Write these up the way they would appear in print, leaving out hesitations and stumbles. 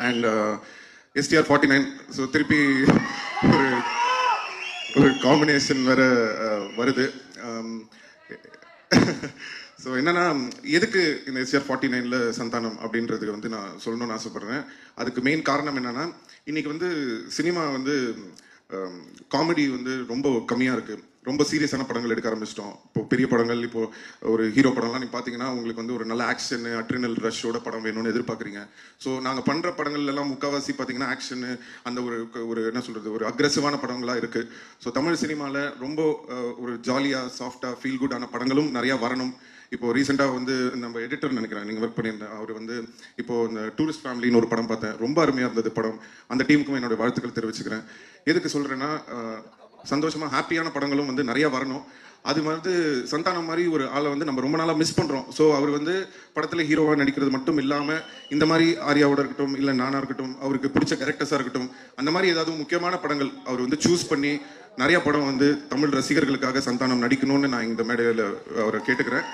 And STR 49. So திருப்பி ஒரு ஒரு காம்பினேஷன் வேற வருது. ஸோ என்னன்னா, எதுக்கு இந்த எஸ்டிஆர் 49ல சந்தானம் அப்படின்றதுக்கு வந்து நான் சொல்லணும்னு ஆசைப்படுறேன். அதுக்கு மெயின் காரணம் என்னன்னா, இன்னைக்கு வந்து சினிமா வந்து காமெடி வந்து ரொம்ப கம்மியாக இருக்குது. ரொம்ப சீரியஸான படங்கள் எடுக்க ஆரம்பிச்சிட்டோம். இப்போ பெரிய படங்கள், இப்போ ஒரு ஹீரோ படம்லாம் நீங்கள் பார்த்தீங்கன்னா உங்களுக்கு வந்து ஒரு நல்ல ஆக்ஷனு, அட்ரினல் ரஷ்ஷோட படம் வேணும்னு எதிர்பார்க்குறீங்க. ஸோ நாங்கள் பண்ணுற படங்கள்லாம் முக்கால்வாசி பார்த்தீங்கன்னா ஆக்ஷனு, அந்த ஒரு ஒரு என்ன சொல்கிறது, ஒரு அக்ரெசிவான படங்களாக இருக்குது. ஸோ தமிழ் சினிமாவில் ரொம்ப ஒரு ஜாலியாக, சாஃப்டாக, ஃபீல் குட்டான படங்களும் நிறையா வரணும். இப்போ ரீசெண்டாக வந்து நம்ம எடிட்டர் நினைக்கிறேன் நீங்கள் ஒர்க் பண்ணியிருந்தேன், அவர் வந்து இப்போ இந்த டூரிஸ்ட் ஃபேமிலின்னு ஒரு படம் பார்த்தேன். ரொம்ப அருமையாக இருந்தது படம். அந்த டீமுக்கும் என்னோட வாழ்த்துக்கள் தெரிவிச்சுக்கிறேன். எதுக்கு சொல்கிறேன்னா, சந்தோஷமாக ஹாப்பியான படங்களும் வந்து நிறையா வரணும். அது வந்து சந்தானம் மாதிரி ஒரு ஆளை வந்து நம்ம ரொம்ப நாளாக மிஸ் பண்ணுறோம். ஸோ அவர் வந்து படத்தில் ஹீரோவாக நடிக்கிறது மட்டும் இல்லாமல் இந்த மாதிரி ஆர்யாவோட இருக்கட்டும், இல்லை நானாக இருக்கட்டும், அவருக்கு பிடிச்ச கேரக்டர்ஸாக இருக்கட்டும், அந்த மாதிரி ஏதாவது முக்கியமான படங்கள் அவர் வந்து சூஸ் பண்ணி நிறையா படம் வந்து தமிழ் ரசிகர்களுக்காக சந்தானம் நடிக்கணும்னு நான் இந்த மேடையில் அவரை கேட்டுக்கிறேன்.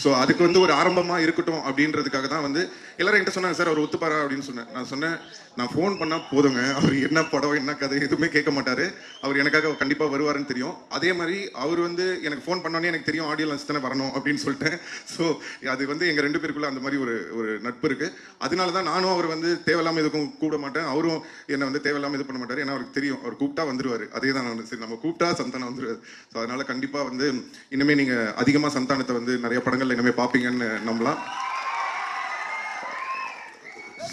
ஸோ அதுக்கு வந்து ஒரு ஆரம்பமாக இருக்கட்டும் அப்படின்றதுக்காக தான் வந்து எல்லாரும் என்கிட்ட சொன்னாங்க, சார் அவர் ஒத்துப்பாரா அப்படின்னு சொன்னேன். நான் சொன்னேன், நான் ஃபோன் பண்ணால் போதுங்க, அவர் என்ன படம் என்ன கதை எதுவுமே கேட்க மாட்டார், அவர் எனக்காக கண்டிப்பாக வருவாருன்னு தெரியும். அதே மாதிரி அவர் வந்து எனக்கு ஃபோன் பண்ணோன்னே எனக்கு தெரியும் ஆடியோ லான்ச் தானே வரணும் அப்படின்னு சொல்லிட்டேன். ஸோ அது வந்து எங்கள் 2 பேருக்குள்ள அந்த மாதிரி ஒரு நட்பு இருக்குது. அதனால தான் நானும் அவர் வந்து தேவையில்லாமல் எதுக்கும் கூப்பிட மாட்டேன், அவரும் என்னை வந்து தேவையில்லாமல் இது பண்ண மாட்டார். ஏன்னா அவருக்கு தெரியும் அவர் கூப்பிட்டா வந்துருவார். அதே தான் நான் சரி நம்ம கூப்பிட்டா சந்தானம் வந்துருவார். ஸோ அதனால் கண்டிப்பாக வந்து இனிமேல் நீங்கள் அதிகமாக சந்தானத்தை வந்து நிறைய படங்கள் இனிமேல் பார்ப்பீங்கன்னு நம்பலாம்.